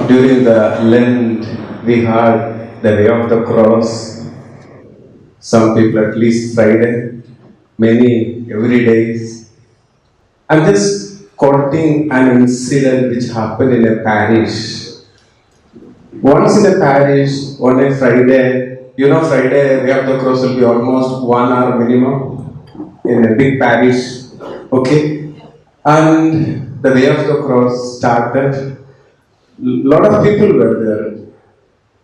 during the Lent, we had the way of the cross. Some people at least Friday, many every days. I'm just quoting an incident which happened in a parish. Once in a parish, on a Friday, Friday way of the cross will be almost 1 hour minimum in a big parish. Okay? And the way of the cross started. Lot of people were there.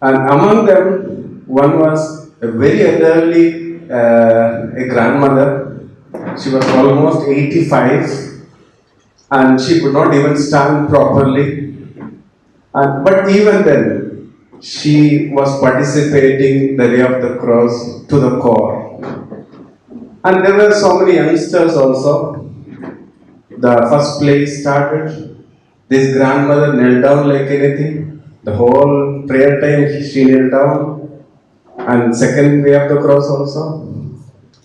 And among them, one was a very elderly, a grandmother. She was almost 85 and she could not even stand properly. But even then, she was participating the way of the cross to the core. And there were so many youngsters also. The first play started. This grandmother knelt down like anything. The whole prayer time she knelt down. And second way of the cross also.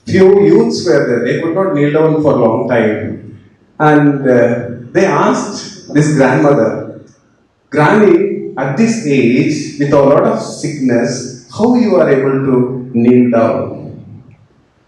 Few youths were there. They could not kneel down for a long time. And they asked this grandmother, Granny, at this age, with a lot of sickness, how you are able to kneel down?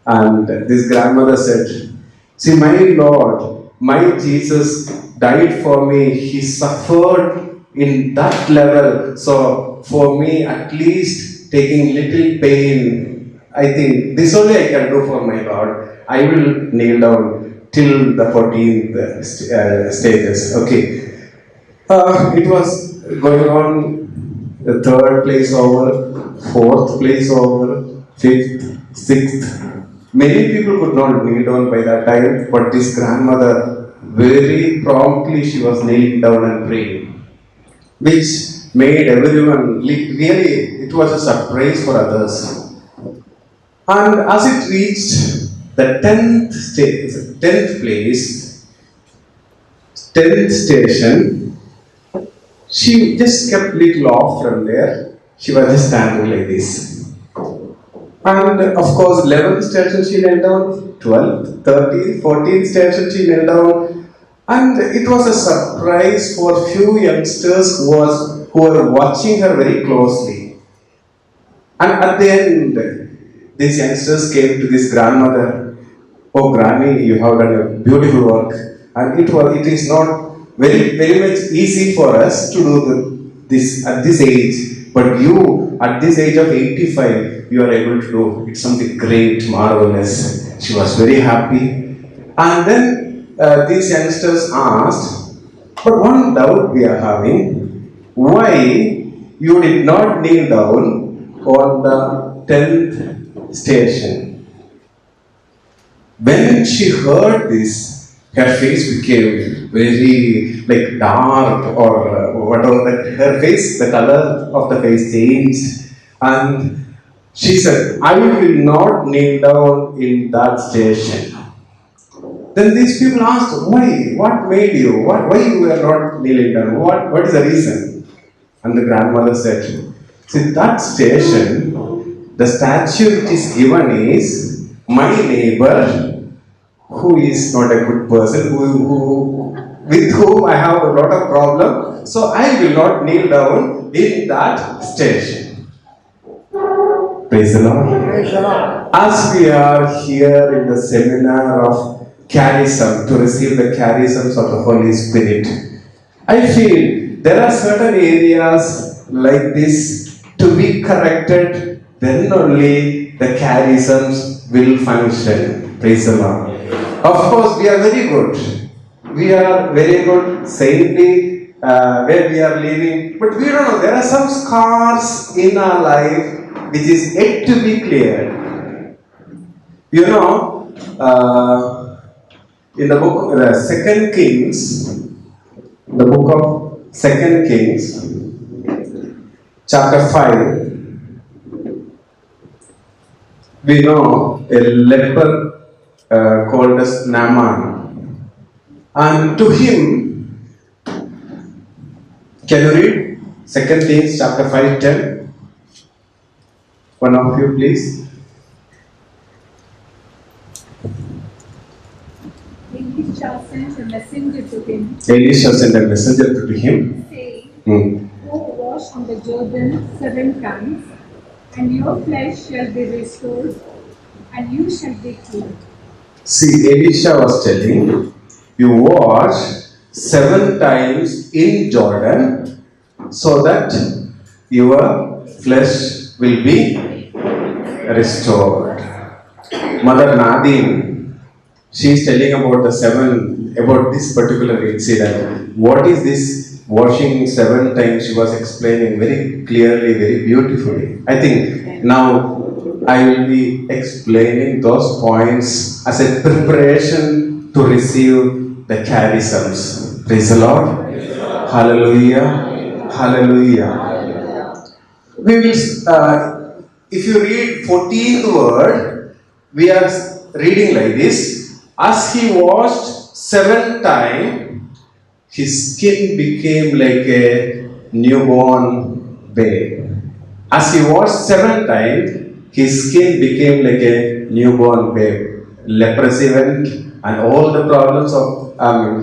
And this grandmother said, see, my Lord, my Jesus died for me. He suffered in that level. So for me, at least taking little pain, I think this only I can do for my Lord. I will kneel down till the 14th stages. Okay. It was going on the third place over, fourth place over, fifth, sixth. Many people could not kneel down by that time, but this grandmother, very promptly she was kneeling down and praying, which made everyone, really, it was a surprise for others. And as it reached the 10th place, 10th station, she just kept little off from there. She was just standing like this. And of course, 11th station she knelt down, 12th, 13th, 14th station she knelt down. And it was a surprise for few youngsters who were watching her very closely. And at the end, these youngsters came to this grandmother. Oh, Granny, you have done a beautiful work. And it is not very, very much easy for us to do this at this age. But you, at this age of 85, you are able to do it's something great, marvelous. She was very happy. And then these youngsters asked, but one doubt we are having, why you did not kneel down on the 10th station? When she heard this, her face became very dark or whatever. Her face, the color of the face changed, and she said, I will not kneel down in that station. Then these people asked, why? What made you? Why you were not kneeling down? What is the reason? And the grandmother said, see, that station, the statue which is given is my neighbor who is not a good person, with whom I have a lot of problem. So I will not kneel down in that station. Praise the Lord. Praise the Lord. As we are here in the seminar of charism, to receive the charisms of the Holy Spirit, I feel there are certain areas like this to be corrected, then only the charisms will function. Praise the Lord. Of course, we are very good. We are very good, saintly, where we are living. But we don't know, there are some scars in our life which is yet to be cleared. You know, in the book of 2 Kings, the book of 2 Kings, chapter 5, we know a leper called as Naaman. And to him, can you read 2 Kings chapter 5:10? One of you, please. Elisha sent a messenger to him, Elisha sent a messenger to him, saying, saying, Go wash in the Jordan 7 times, and your flesh shall be restored, and you shall be clean. See, Elisha was telling, you wash 7 times in Jordan so that your flesh will be restored. Mother Nadine, she is telling about about this particular incident. What is this washing 7 times? She was explaining very clearly, very beautifully. I think now I will be explaining those points as a preparation to receive the charisms. Praise the Lord. Hallelujah. Hallelujah. We will, if you read 14th word, we are reading like this. As he washed 7 times, his skin became like a newborn babe. As he washed 7 times, his skin became like a newborn babe. Leprosy went, and all the problems of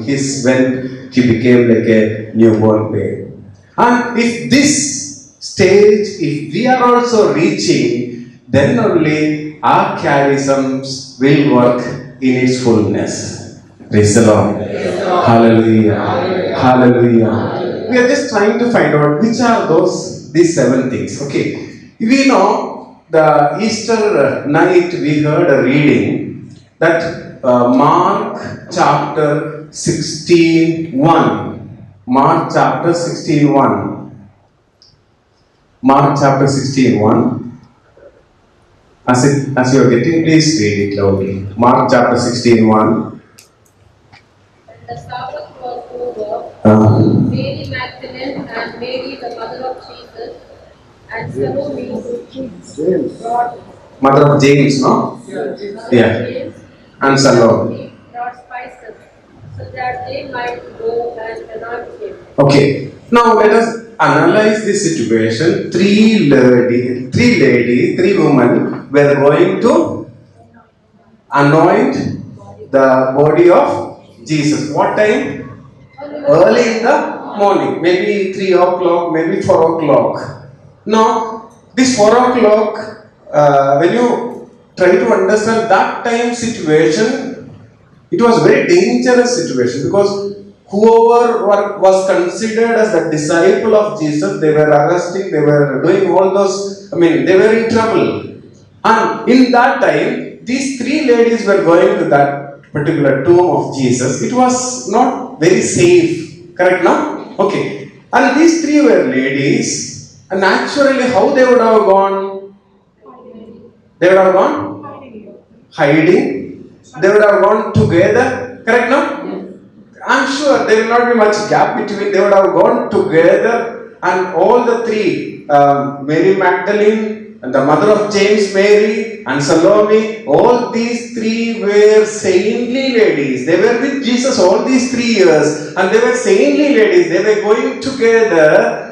his went. He became like a newborn babe. And if this stage, if we are also reaching, then only our charisms will work in its fullness. Praise the Lord. Hallelujah. Hallelujah. We are just trying to find out which are these 7 things. Okay. We know the Easter night we heard a reading that Mark chapter 16:1. Mark chapter 16:1. Mark chapter 16:1. As you are getting, please read it loudly. Mark chapter 16:1. And the Sabbath was over. Mary Magdalene and Mary, the mother of Jesus, and Salome brought Mother of James, no? Yeah. James And Salome. brought spices, so that they might go and anoint him. Okay. Now let us analyze this situation. Three women were going to anoint the body of Jesus. What time? Early in the morning. Maybe 3 o'clock, maybe 4 o'clock. Now, this 4 o'clock, when you try to understand that time situation, it was very dangerous situation because whoever was considered as the disciple of Jesus, they were arresting, they were doing all those, they were in trouble. And in that time, these 3 ladies were going to that particular tomb of Jesus. It was not very safe. Correct now? Okay. And these 3 were ladies. And naturally, how they would have gone? They would have gone? Hiding. They would have gone together. Correct now? I'm sure there will not be much gap between. They would have gone together, and all the 3, Mary Magdalene, and the mother of James, Mary, and Salome, all these 3 were saintly ladies. They were with Jesus all these 3 years, and they were saintly ladies. They were going together.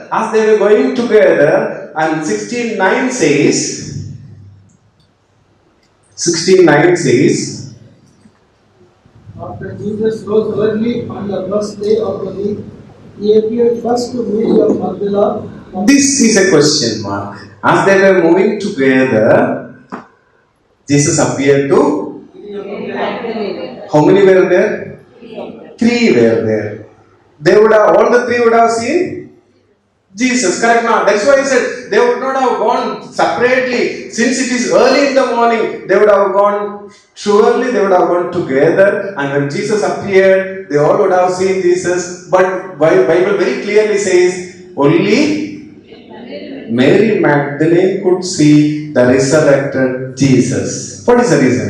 As they were going together, and 16:9 says, after Jesus rose early on the first day of the week, he appeared first to Mary of Magdala. This is a question mark. As they were moving together, Jesus appeared to? How many were there? 3 were there. All the 3 would have seen Jesus, correct now? That's why he said they would not have gone separately. Since it is early in the morning, they would have gone, surely they would have gone together. And when Jesus appeared, they all would have seen Jesus. But Bible very clearly says, only Mary Magdalene could see the resurrected Jesus. What is the reason?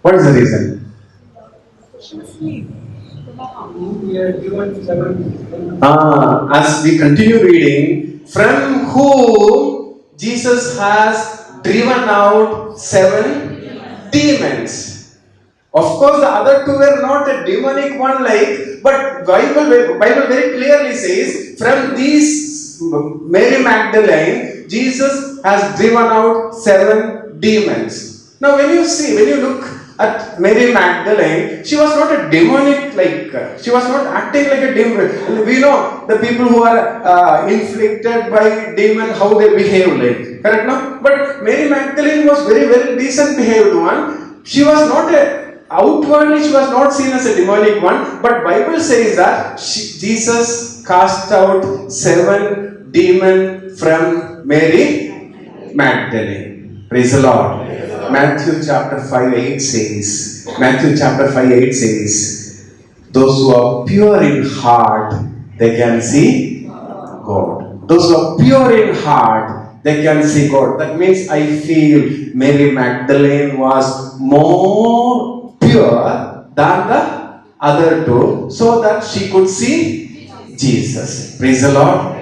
What is the reason? As we continue reading, from whom Jesus has driven out 7 demons. Of course, the other 2 were not a demonic one but Bible very clearly says, from these Mary Magdalene, Jesus has driven out 7 demons. Now, when you look at Mary Magdalene, she was not a demonic she was not acting like a demon. We know the people who are inflicted by demon, how they behave like, correct no? But Mary Magdalene was very well decent behaved one. She was not outwardly she was not seen as a demonic one, but Bible says that Jesus cast out 7 demons from Mary Magdalene. Praise the Lord. Matthew chapter 5:8 says, those who are pure in heart, they can see God. Those who are pure in heart, they can see God. That means I feel Mary Magdalene was more pure than the other two, so that she could see Jesus. Praise the Lord.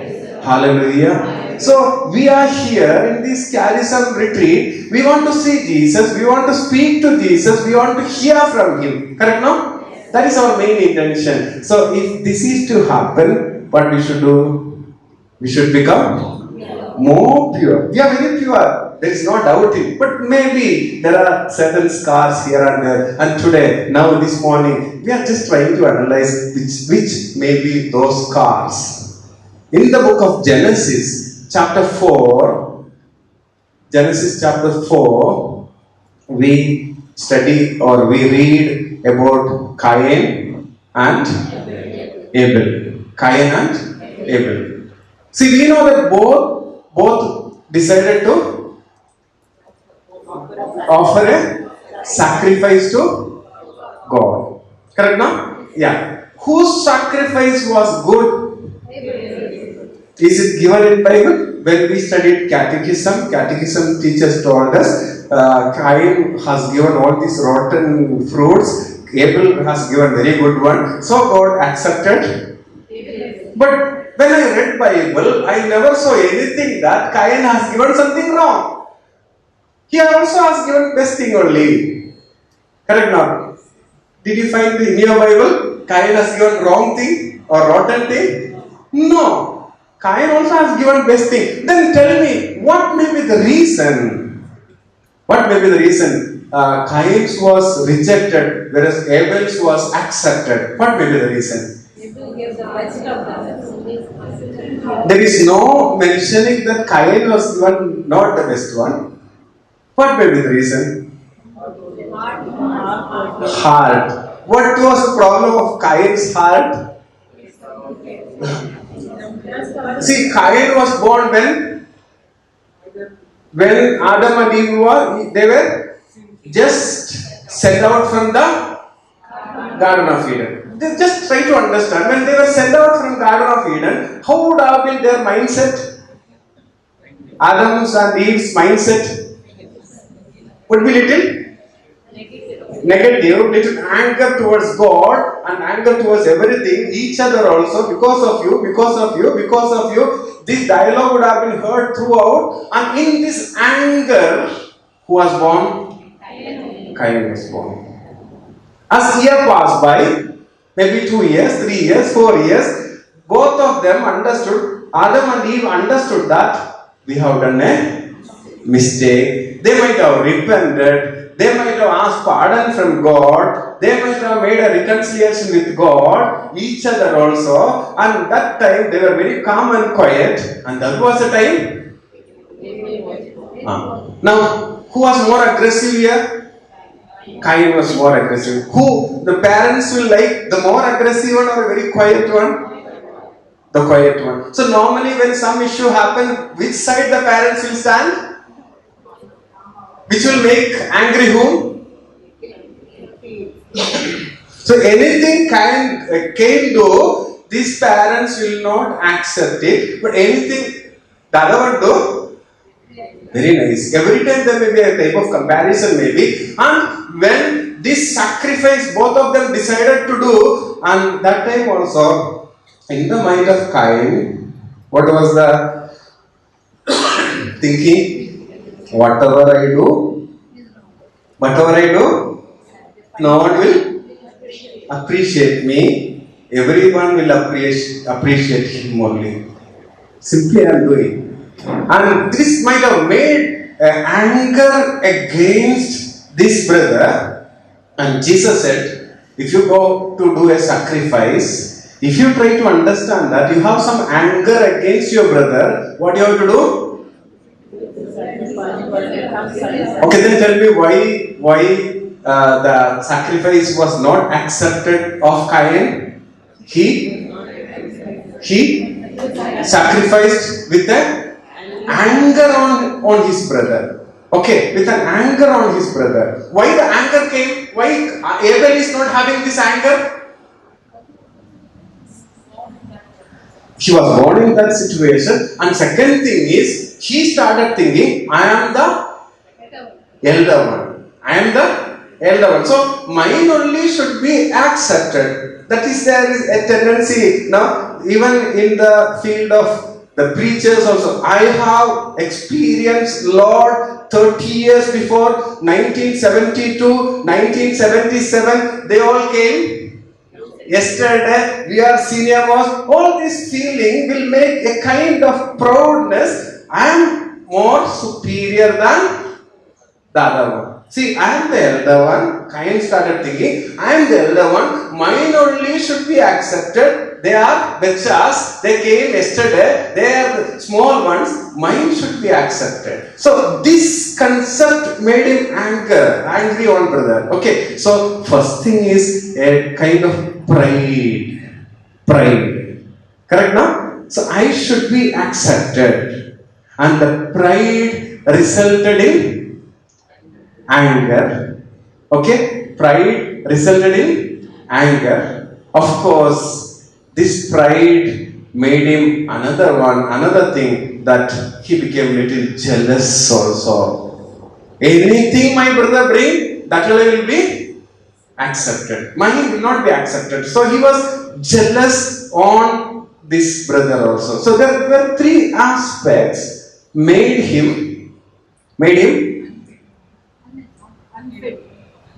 Hallelujah. So we are here in this charism retreat. We want to see Jesus. We want to speak to Jesus. We want to hear from Him. Correct now? That is our main intention. So if this is to happen, what we should do? We should become more pure. We are very pure. There is no doubt in it. But maybe there are certain scars here and there. And today, now this morning, we are just trying to analyze which may be those scars. In the book of Genesis, chapter 4, we study or we read about Cain and Abel. Cain and Abel. See, we know that both decided to offer a sacrifice to God. Correct now? Yeah. Whose sacrifice was good? Is it given in Bible? When we studied catechism teachers told us Cain has given all these rotten fruits, Abel has given very good one, so God accepted. But when I read Bible, I never saw anything that Cain has given something wrong. He also has given best thing only. Correct now? Did you find in your Bible Cain has given wrong thing or rotten thing? No. Cain also has given best thing. Then tell me, what may be the reason? What may be the reason? Cain's was rejected, whereas Abel's was accepted. What may be the reason? There is no mentioning that Cain was given not the best one. What may be the reason? Heart. What was the problem of Cain's heart? See, Cain was born when Adam and Eve were just sent out from the Garden of Eden. Just try to understand. When they were sent out from Garden of Eden, how would have been their mindset? Adam's and Eve's mindset would be little negative, little anger towards God and anger towards everything, each other also, because of you. This dialogue would have been heard throughout, and in this anger, who was born? Cain was born. As year passed by, maybe 2 years, 3 years, 4 years, both of them understood, Adam and Eve understood that we have done a mistake. They might have repented. They might have asked pardon from God. They might have made a reconciliation with God, each other also. And that time they were very calm and quiet. And that was the time. Now, who was more aggressive here? Cain was more aggressive. Who the parents will like, the more aggressive one or a very quiet one? The quiet one. So normally when some issue happens, which side the parents will stand? Which will make angry whom? So anything Cain do, these parents will not accept it. But anything the other one do, very nice. Every time there may be a type of comparison maybe. And when this sacrifice both of them decided to do, and that time also, in the mind of Cain, what was the thinking? Whatever I do, no one will appreciate me. Everyone will appreciate him only. Simply I am doing. And this might have made anger against this brother. And Jesus said, if you go to do a sacrifice, if you try to understand that you have some anger against your brother, what you have to do? Okay, then tell me why the sacrifice was not accepted of Cain. He sacrificed with an anger on his brother. Okay, with an anger on his brother. Why the anger came? Why Abel is not having this anger? He was born in that situation. And second thing is, he started thinking, I am the elder one. I am the elder one. So, mine only should be accepted. That is, there is a tendency now, even in the field of the preachers also. I have experienced Lord 30 years before, 1972, 1977, they all came. Yesterday, we are senior most. All this feeling will make a kind of proudness. I am more superior than the other one. See, I am the elder one. Cain started thinking, I am the elder one. Mine only should be accepted. They are bechas. They came yesterday. They are the small ones. Mine should be accepted. So, this concept made him angry on brother. Okay, so first thing is a kind of pride. Correct now? So I should be accepted. And the pride resulted in anger. Okay? Pride resulted in anger. Of course, this pride made him another thing, that he became little jealous also. Anything my brother bring, that will be accepted. Mine will not be accepted. So he was jealous on this brother also. So there were three aspects made him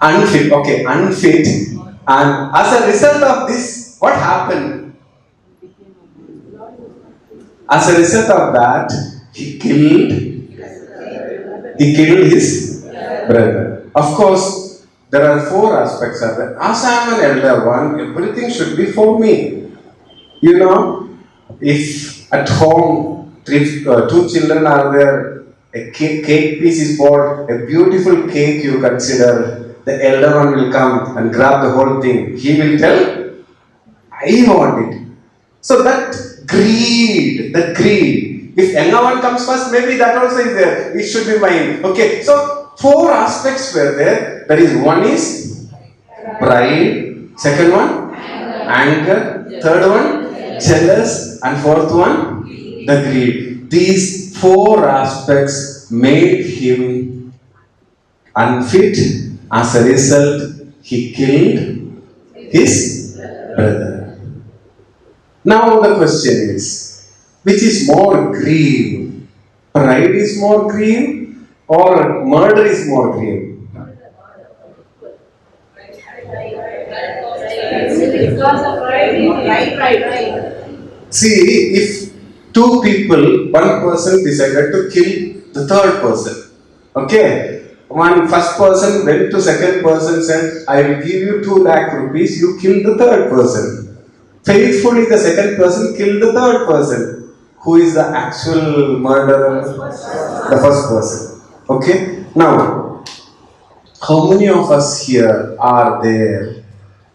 unfit. Okay, unfit. And as a result of this, what happened? As a result of that, he killed his brother. Of course, there are four aspects of it. As I am an elder one, everything should be for me. You know, if at home two children are there, a cake piece is bought, a beautiful cake you consider, the elder one will come and grab the whole thing. He will tell, I want it. So that greed. If younger one comes first, maybe that also is there. It should be mine. Okay, so four aspects were there. That is, one is pride, second one, anger, third one, jealous, and fourth one, the greed. These four aspects made him unfit. As a result, he killed his brother. Now the question is, which is more grave? Pride is more grave or murder is more grave? See, if two people, one person decided to kill the third person, okay? First person went to second person, said, I will give you 2 lakh rupees, you kill the third person. Faithfully, the second person killed the third person. Who is the actual murderer? The first person. Okay? Now, how many of us here are there?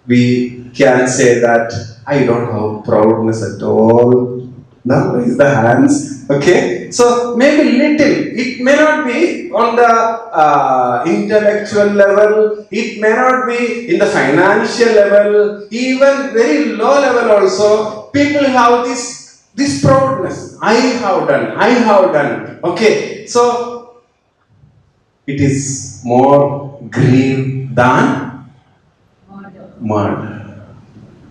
We can say that I don't have proudness at all. Now raise the hands. Okay? So, maybe little. It may not be on the intellectual level. It may not be in the financial level. Even very low level also. People have this proudness. I have done. Okay? So, it is more grave than murder.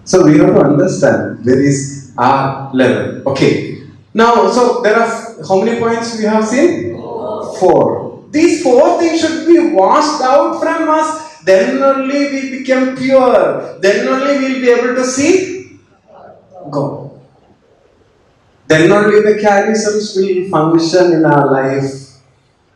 So, we have to understand there is our level. Okay. Now, so there are how many points we have seen? 4. These 4 things should be washed out from us. Then only we become pure. Then only we will be able to see God. Then only the charisms will function in our life.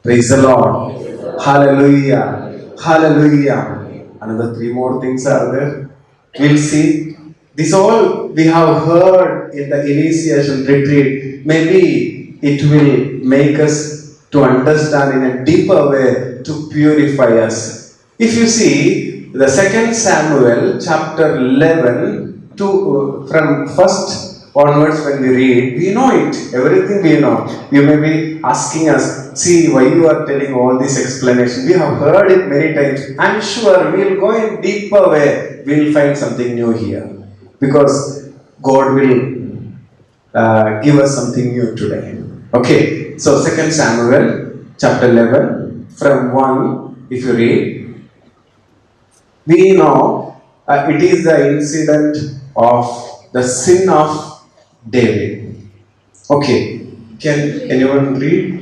Praise the Lord. Hallelujah. Hallelujah. Another three more things are there. We'll see. This all we have heard in the initiation retreat. Maybe it will make us to understand in a deeper way to purify us. If you see the 2 Samuel chapter 11 to from first onwards when we read, we know it. Everything we know. You may be asking us, see why you are telling all this explanation. We have heard it many times. I'm sure we will go in deeper way. We will find something new here. Because God will give us something new today. Okay, so 2 Samuel chapter 11 from 1, if you read, we know it is the incident of the sin of David. Okay, can anyone read?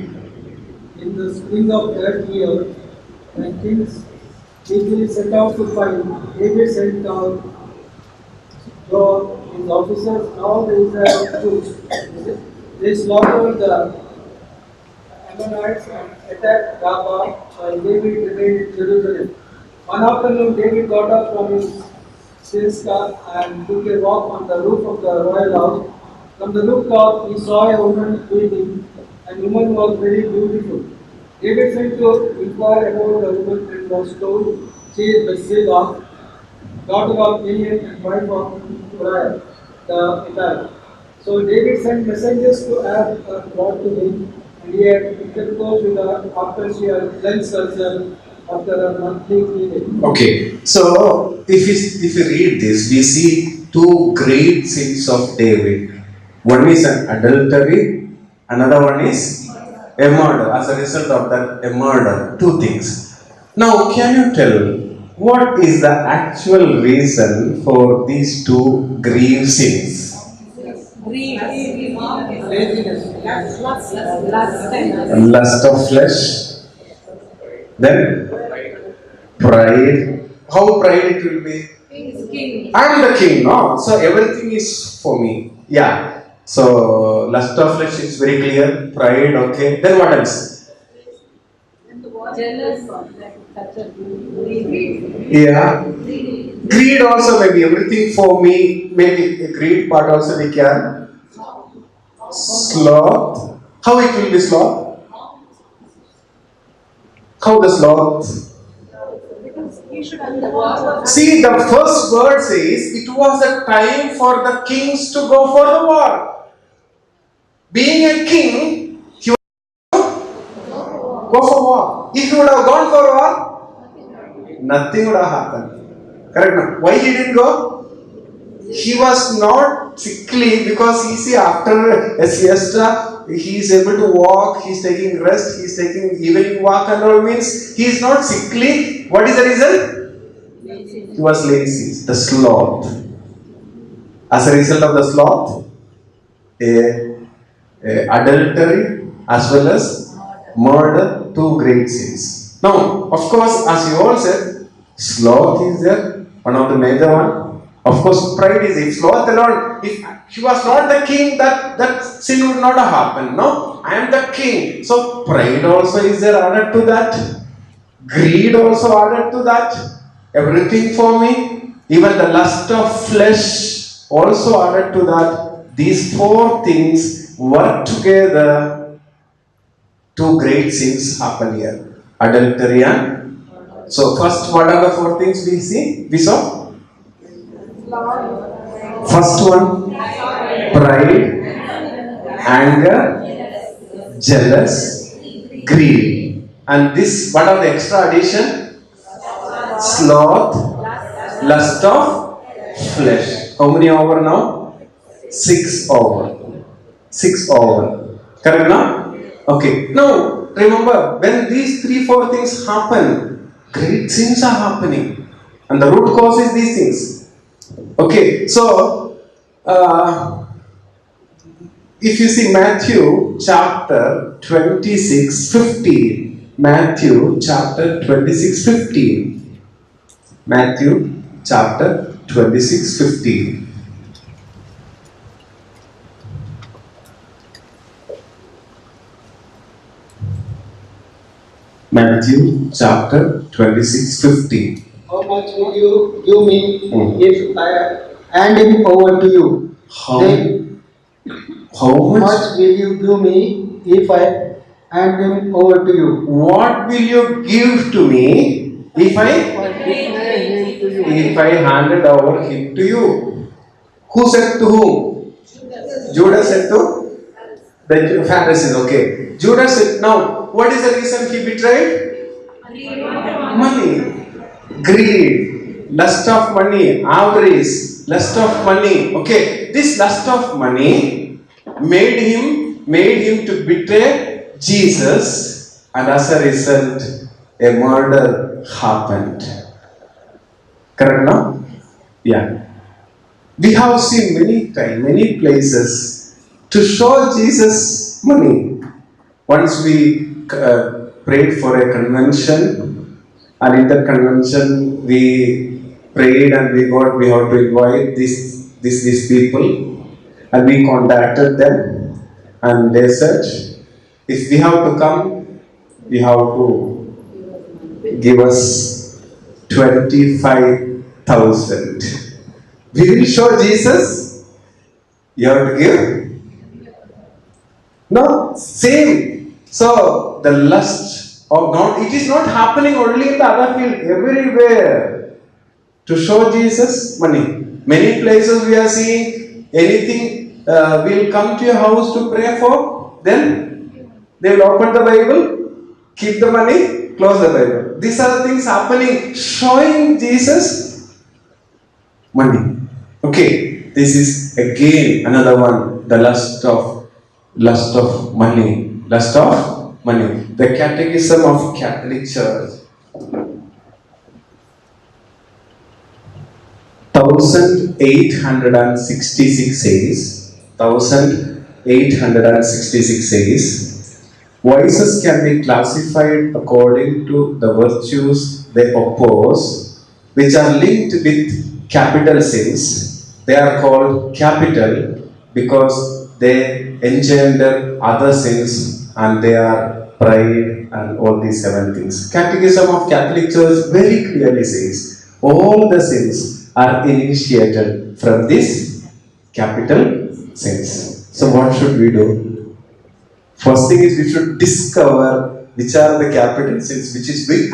In the spring of that year, when kings Israel set out to fight, David sent out Joab, his officers, and all the Israelite troops. They slaughtered the Ammonites and attacked Rabbah, while David remained in Jerusalem. One afternoon, David got up from his siesta and took a walk on the roof of the royal house. From the rooftop, he saw a woman bathing, and the woman was very beautiful. David sent to inquire about the woman and was told, she is Bathsheba, daughter of Eliam and wife of Uriah the Hittite. So David sent messengers to have her brought to him, and he had intercourse with her after she had cleansed herself after a monthly cleaning. Okay, so if you read this, we see two great sins of David. One is an adultery, another one is a murder. As a result of that, a murder. Two things. Now, can you tell what is the actual reason for these two grave sins? Lust of flesh, then pride. How pride it will be? I am the king, no? So everything is for me. Yeah. So lust of flesh is very clear. Pride, okay. Then what else? Jealous. Yeah. Greed also maybe everything for me. Maybe a greed part also we can. Sloth. How it will be sloth? How the sloth? See, the first word says it was a time for the kings to go for the war. Being a king, he would go for war. If he would have gone for war, nothing would have happened. Correct? No? Why he didn't go? He was not sickly because he see after a siesta, he is able to walk, he is taking rest, he is taking evening walk and all means he is not sickly. What is the reason? He was lazy, the sloth. As a result of the sloth, adultery as well as murder, two great sins. Now, of course, as you all said, sloth is there, one of the major one. Of course, pride is if sloth alone, if he was not the king, that sin would not have happened. No, I am the king. So pride also is there added to that. Greed also added to that. Everything for me. Even the lust of flesh also added to that. These four things work together. Two great sins happen here. Adultery and so first, what are the four things we see? We saw? First one, pride, anger, jealous, greed. And this, what are the extra addition? Sloth, lust of flesh. How many over now? 6 over. 6 over. Correct now? Okay. Now, remember, when these 3-4 things happen, great sins are happening. And the root cause is these things. Okay, so if you see Matthew chapter 26:15, Matthew chapter 26:15, Matthew chapter 26:15. Matthew chapter 26:15. how much will you give me Hmm. if I hand him over to you? How, Then how much? much will you give me if I hand him over to you? What will you give to me if I handed over him to you? Who said to whom? Judas said to the Pharisees. Okay. Judas said, now, what is the reason he betrayed? Money. Greed. Lust of money. Avarice. Lust of money. Okay. This lust of money made him to betray Jesus, and as a result, a murder happened. Correct now? Yeah. We have seen many times, many places to show Jesus money. Once we prayed for a convention, and in that convention we prayed and we have to invite these people, and we contacted them, and they said, if we have to come, we have to give us 25,000. We will show Jesus. You have to give. No, same. So the lust of not, it is not happening only in the other field, everywhere. To show Jesus money. Many places we are seeing anything will come to your house to pray for, then they will open the Bible, keep the money, close the Bible. These are the things happening, showing Jesus money. Okay, this is again another one, the lust of money. Lust of money. The Catechism of Catholic Church, 1866 says, 1866 says, vices can be classified according to the virtues they oppose, which are linked with capital sins. They are called capital because they engender other sins, and they are pride and all these 7 things. Catechism of Catholic Church very clearly says all the sins are initiated from this capital sins. So what should we do? First thing is we should discover which are the capital sins, which is very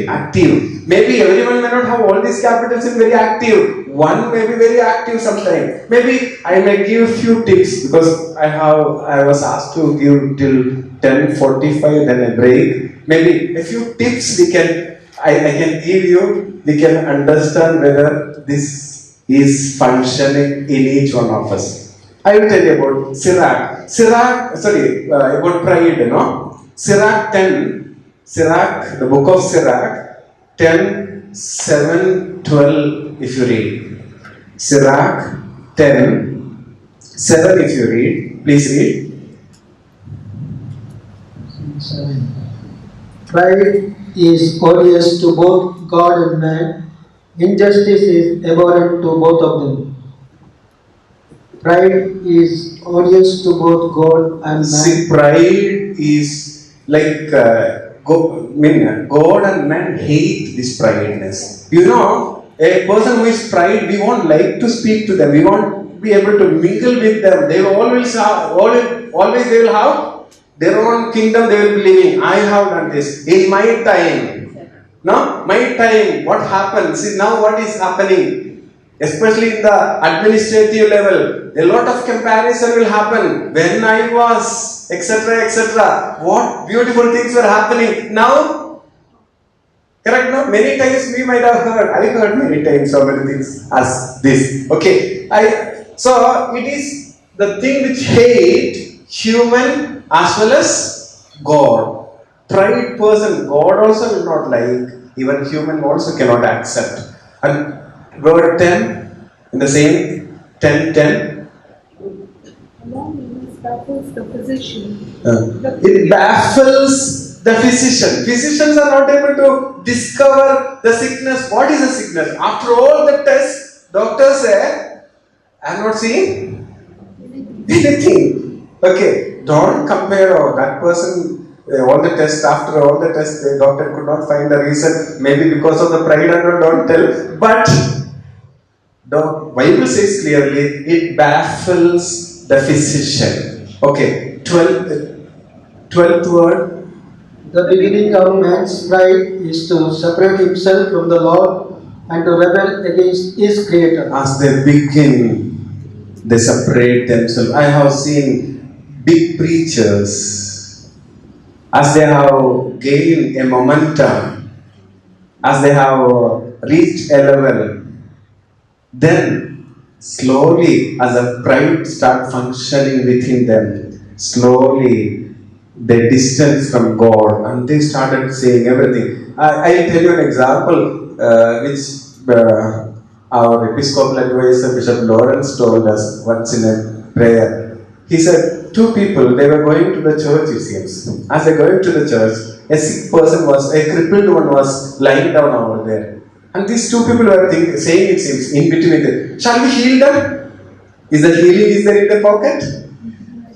active. Maybe everyone may not have all these capital sins very active. One may be very active sometimes. Maybe I may give few tips because I was asked to give till 10:45, then a break. Maybe a few tips I can give you. We can understand whether this is functioning in each one of us. I will tell you about about pride, Sirach 10, the book of Sirach 10, 7, 12, if you read. Sirach 10, 7, if you read. Please read. Pride is odious to both God and man. Injustice is abhorrent to both of them. Pride is odious to both God and man. See, pride is like God and man hate this prideness. A person who is pride, we won't like to speak to them. We won't be able to mingle with them. They will always they will have their own kingdom. They will be living. I have done this in my time. No, my time. What happened? See now what is happening. Especially in the administrative level, a lot of comparison will happen. When I was, etc., etc. What beautiful things were happening. Now, correct now? Many times we might have heard. I heard many times so many things as this. Okay. So it is the thing which hate human as well as God. Pride person, God also will not like. Even human also cannot accept. And word 10, in the same 10:10. It baffles the physician. It baffles the physician. Physicians are not able to discover the sickness. What is the sickness? After all the tests, doctors say, I am not seeing anything. Okay, don't compare that person all the tests, after all the tests, the doctor could not find the reason. Maybe because of the pride, I don't tell. But the Bible says clearly, it baffles the physician. Okay, 12th word. The beginning of man's pride is to separate himself from the Lord and to rebel against his Creator. As they begin, they separate themselves. I have seen big preachers, as they have gained a momentum, as they have reached a level, then slowly, as a pride start functioning within them, slowly they distance from God and they started saying everything. I'll tell you an example which our Episcopal advisor Bishop Lawrence told us once in a prayer. He said, two people, they were going to the church, it seems. As they were going to the church, a sick person a crippled one was lying down over there. And these two people were saying, it seems, in between them, shall we heal them? Is the healing is there in the pocket?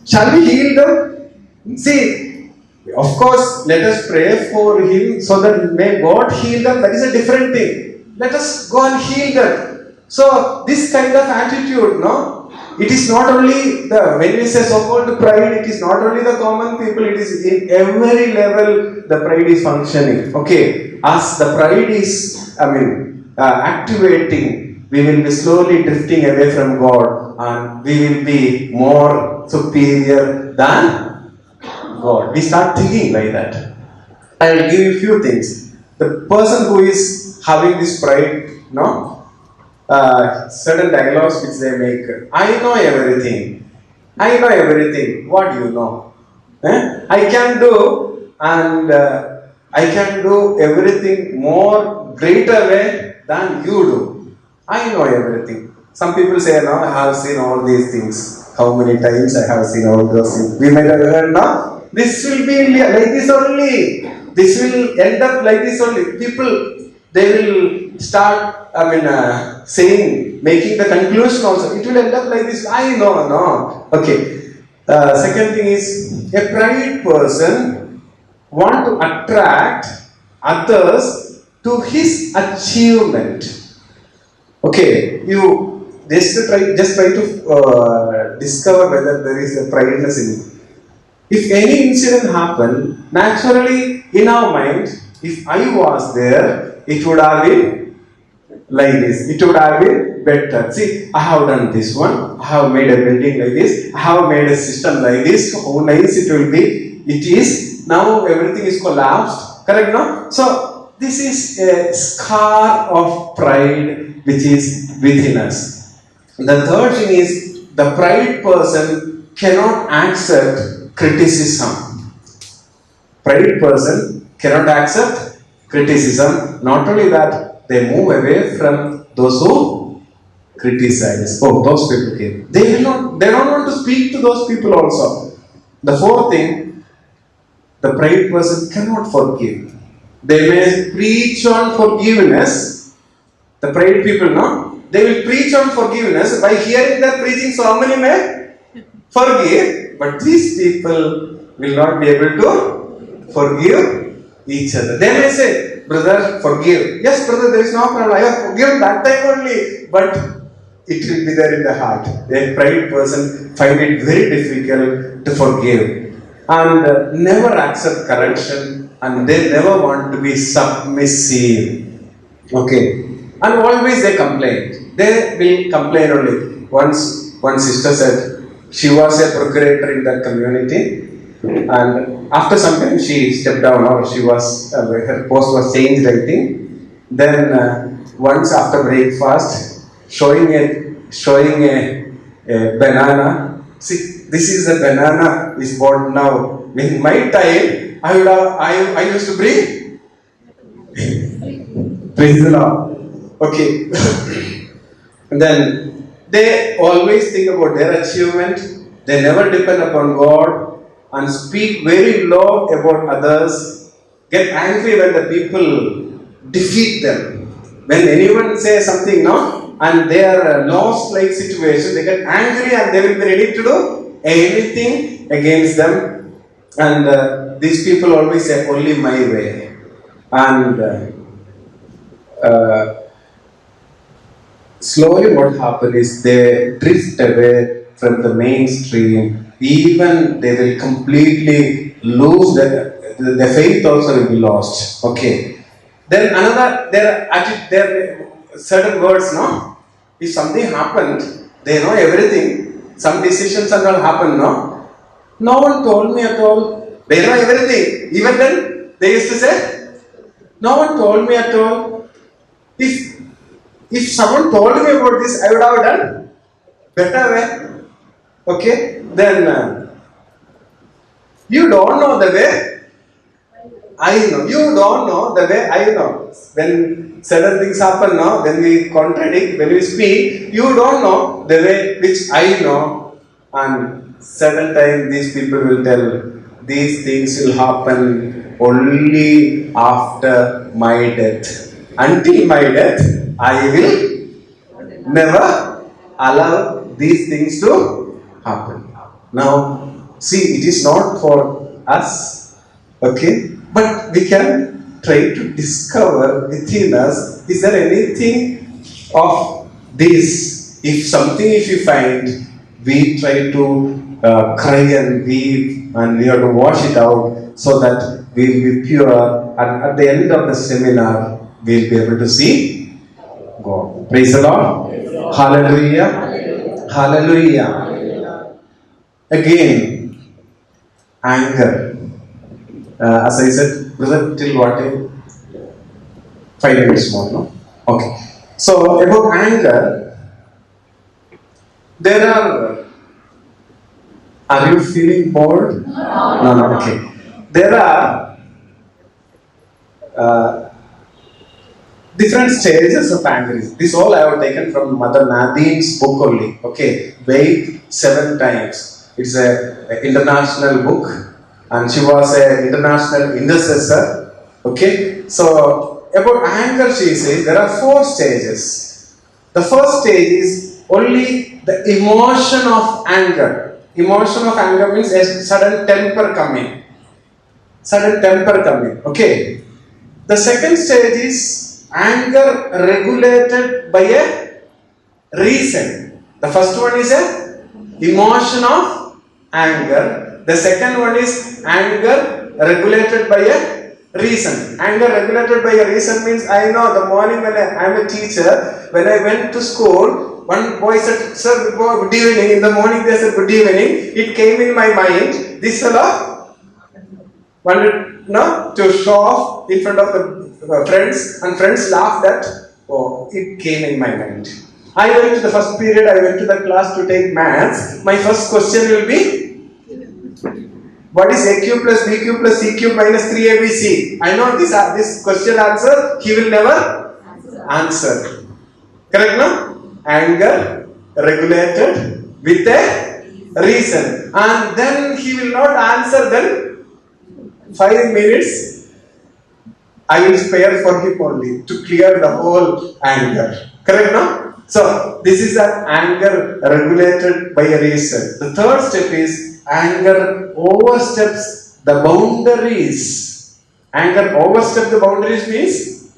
Shall we heal them? See, of course, let us pray for him so that may God heal them. That is a different thing. Let us go and heal them. So, this kind of attitude, no? It is not only when we say so-called pride, it is not only the common people, it is in every level the pride is functioning. Okay, as the pride is, activating, we will be slowly drifting away from God and we will be more superior than God. We start thinking like that. I will give you a few things. The person who is having this pride, certain dialogues which they make. I know everything. I know everything. What do you know? I can do, and I can do everything more greater way than you do. I know everything. Some people say, no, I have seen all these things. How many times I have seen all those things? We might have heard, no? This will be like this only. This will end up like this only. People, they will start, saying, making the conclusion also. It will end up like this. I know, no. Okay. Second thing is, a pride person want to attract others to his achievement. Okay, you just try to discover whether there is a prideness in it. If any incident happened, naturally in our mind, if I was there, it would have been like this. It would have been better. See, I have done this one. I have made a building like this. I have made a system like this. How nice it will be. It is. Now everything is collapsed. Correct, no? So, this is a scar of pride which is within us. The third thing is, the pride person cannot accept criticism. Pride person cannot accept criticism. Not only that, they move away from those who criticize. Oh, those people came. They don't want to speak to those people also. The fourth thing, the pride person cannot forgive. They may preach on forgiveness. The pride people, no? They will preach on forgiveness. By hearing that preaching, so many may forgive. But these people will not be able to forgive each other. They may say, brother, forgive. Yes, brother, there is no problem. I have forgiven that time only. But it will be there in the heart. A pride person find it very difficult to forgive. And never accept correction. And they never want to be submissive. Okay. And always they complain. They will complain only. Once one sister said, she was a procurator in that community. And after some time she stepped down, or she was, her post was changed, I think. Then once after breakfast, showing a banana. See, this is a banana is bought now. In my time, I used to bring. Praise the Lord. Okay. Then they always think about their achievement. They never depend upon God and speak very low about others. Get angry when the people defeat them. When anyone says something, no, and they are lost like situation, they get angry and they will be ready to do anything against them. And these people always say, only my way. And slowly what happens is they drift away from the mainstream. Even they will completely lose the faith also will be lost. Okay. Then another, there are certain words, no? If something happened, they know everything. Some decisions are not happen, no? No one told me at all. They know everything. Even then, they used to say, no one told me at all. If someone told me about this, I would have done better way. Okay? Then you don't know the way I know. You don't know the way I know. When certain things happen now, then we contradict, when we speak, you don't know the way which I know. And certain time these people will tell, these things will happen only after my death. Until my death, I will never allow these things to happen. Now, see, it is not for us, okay? But we can try to discover within us, is there anything of this? If you find, we try to cry and weep, and we have to wash it out so that we will be pure, and at the end of the seminar, we will be able to see God. Praise the Lord. Hallelujah. Hallelujah. Again, anger. As I said, brother, till what time? 5 minutes more, no? Okay. So, about anger, there are you feeling bored? No, okay. There are different stages of anger. This all I have taken from Mother Nadine's book only. Okay, Wait 7 times. It's an international book. And she was an international intercessor. Okay, so about anger, she says there are 4 stages. The first stage is only the emotion of anger. Emotion of anger means a sudden temper coming. Sudden temper coming. Okay. The second stage is anger regulated by a reason. The first one is a emotion of anger. The second one is anger regulated by a reason. Anger regulated by a reason means, I know the morning when I am a teacher, when I went to school, one boy said, sir, good evening. In the morning they said, good evening. It came in my mind, this fellow wanted to show off in front of the friends, and friends laughed at, oh, it came in my mind. I went to the first period, I went to the class to take maths. My first question will be, what is AQ plus BQ plus CQ minus 3ABC? I know this question answer, he will never answer. Correct, no? Anger regulated with a reason. And then he will not answer, then 5 minutes I will spare for him only to clear the whole anger. Correct, no? So, this is an anger regulated by a reason. The third step is anger oversteps the boundaries. Anger oversteps the boundaries means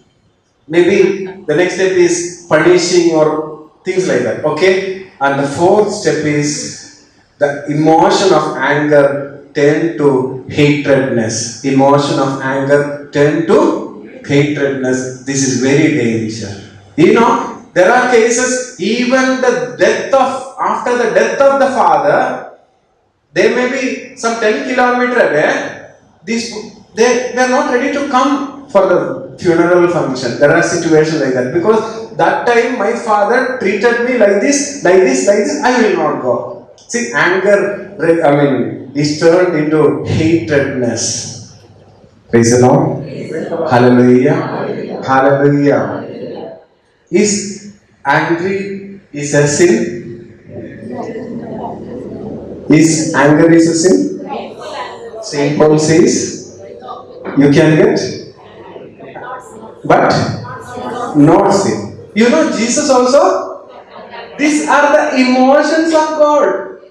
maybe the next step is punishing or things like that. Okay? And the fourth step is the emotion of anger tend to hatredness. Emotion of anger tend to hatredness. This is very dangerous. You know, there are cases, even after the death of the father, they may be some 10 kilometers away. They are not ready to come for the funeral function. There are situations like that. Because that time my father treated me like this, I will not go. See, anger, is turned into hatredness. Praise the Lord. Hallelujah. Hallelujah. Is angry is a sin? Is anger is a sin? Saint Paul says you can get, but not sin. You know, Jesus also, these are the emotions of God.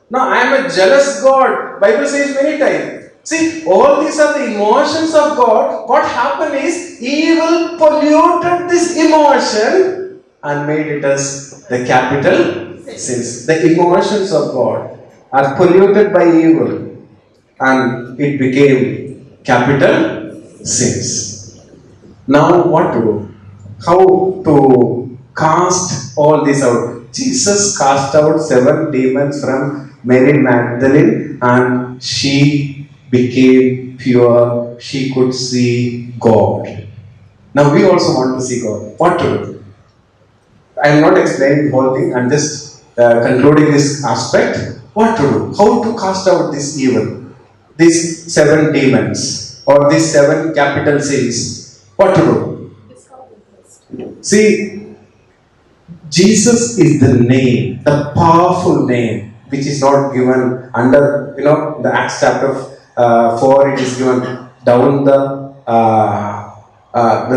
Now, I am a jealous God. Bible says many times. See, all these are the emotions of God. What happened is evil polluted this emotion and made it as the capital sins. The emotions of God are polluted by evil and it became capital sins. Now what to do? How to cast all this out? Jesus cast out 7 demons from Mary Magdalene and she became pure. She could see God. Now we also want to see God. What to do? I am not explaining the whole thing. I am just concluding this aspect. What to do? How to cast out this evil? These 7 demons or these 7 capital sins. What to do? See, Jesus is the name, the powerful name, which is not given under, the Acts chapter 4, it is given down the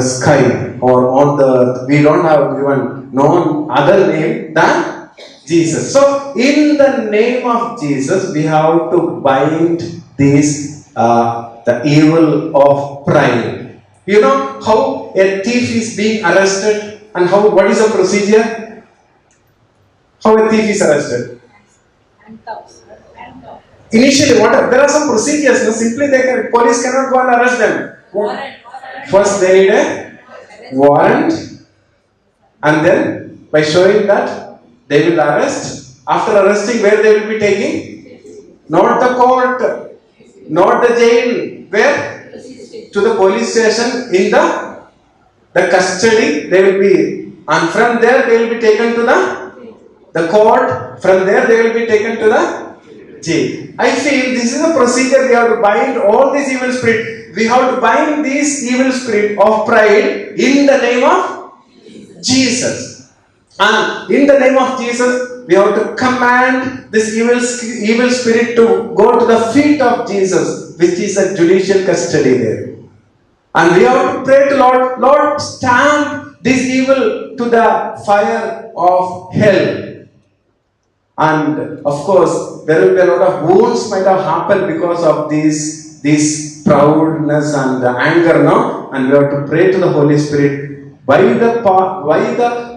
sky or on the earth. We don't have given no other name than Jesus. So, in the name of Jesus, we have to bind this, the evil of pride. You know how a thief is being arrested and what is the procedure? How a thief is arrested? Initially, there are some procedures. No? Simply, police cannot go and arrest them. First, they need a warrant, and then by showing that, they will arrest. After arresting, where they will be taking? Not the court, not the jail. Where? To the police station in the custody. They will be, and from there they will be taken to the court. From there they will be taken to the jail. I feel this is a procedure. We have to bind all these evil spirit. We have to bind this evil spirit of pride in the name of Jesus. And in the name of Jesus, we have to command this evil spirit to go to the feet of Jesus, which is a judicial custody there. And we have to pray to Lord, stamp this evil to the fire of hell. And of course, there will be a lot of wounds might have happened because of this proudness and the anger, no? And we have to pray to the Holy Spirit, by the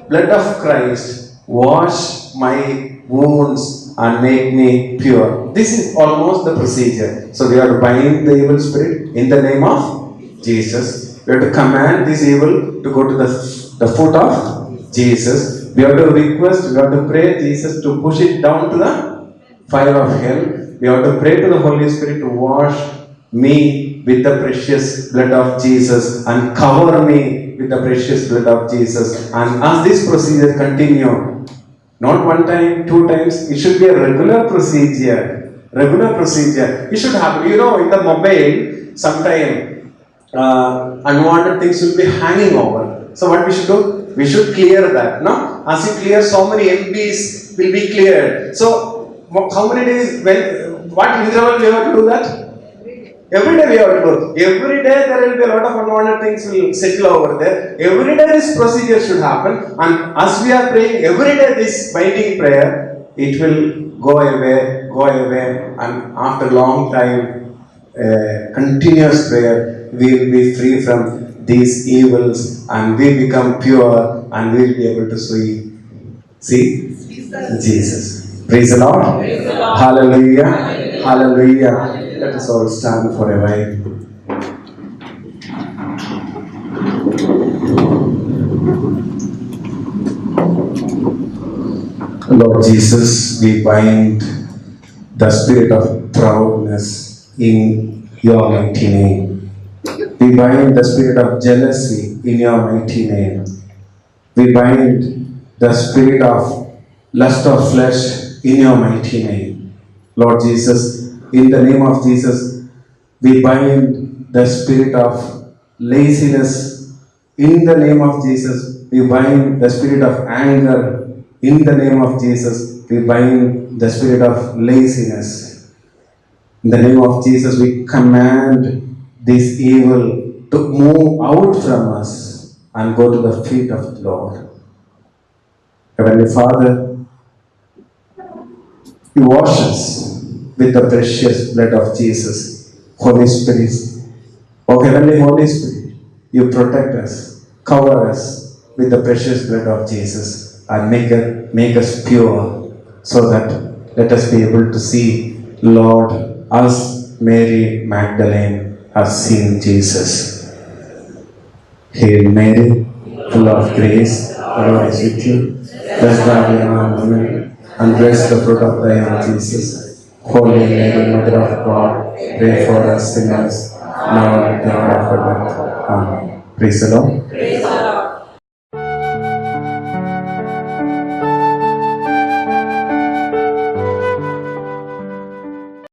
blood of Christ, wash my wounds and make me pure. This is almost the procedure. So we have to bind the evil spirit in the name of Jesus. We have to command this evil to go to the foot of Jesus. We have to request, we have to pray Jesus to push it down to the fire of hell. We have to pray to the Holy Spirit to wash me with the precious blood of Jesus and cover me with the precious blood of Jesus. And as this procedure continue, not 1 time, 2 times, it should be a regular procedure. It should happen. In the mobile, sometime unwanted things will be hanging over. So what we should do? We should clear that. No? As you clear, so many MBs will be cleared. So how many days? What interval we have to do that? Every day we have to do. Every day there will be a lot of unwanted things will settle over there. Every day this procedure should happen. And as we are praying every day this binding prayer, it will go away. And after long time, continuous prayer, we will be free from these evils and we become pure and we will be able to see Jesus. Praise the Lord. Hallelujah. Hallelujah. Let us all stand for a while. Lord Jesus, we bind the spirit of proudness in your mighty name. We bind the spirit of jealousy in your mighty name. We bind the spirit of lust of flesh in your mighty name. Lord Jesus, in the name of Jesus, we bind the spirit of laziness. In the name of Jesus, we bind the spirit of anger. In the name of Jesus, we bind the spirit of laziness. In the name of Jesus, we command this evil to move out from us and go to the feet of the Lord. Heavenly Father, you wash us with the precious blood of Jesus Holy Spirit, O Heavenly Holy Spirit, you protect us, cover us with the precious blood of Jesus, and make us pure, so that let us be able to see, Lord, as Mary Magdalene has seen Jesus. Hail Mary, full of grace, the Lord is with you. Blessed are you among women, and blessed the fruit of thy womb, Jesus. Holy Mary, Mother of God, pray for us sinners, now and at the hour of our death. Amen. Praise the Lord.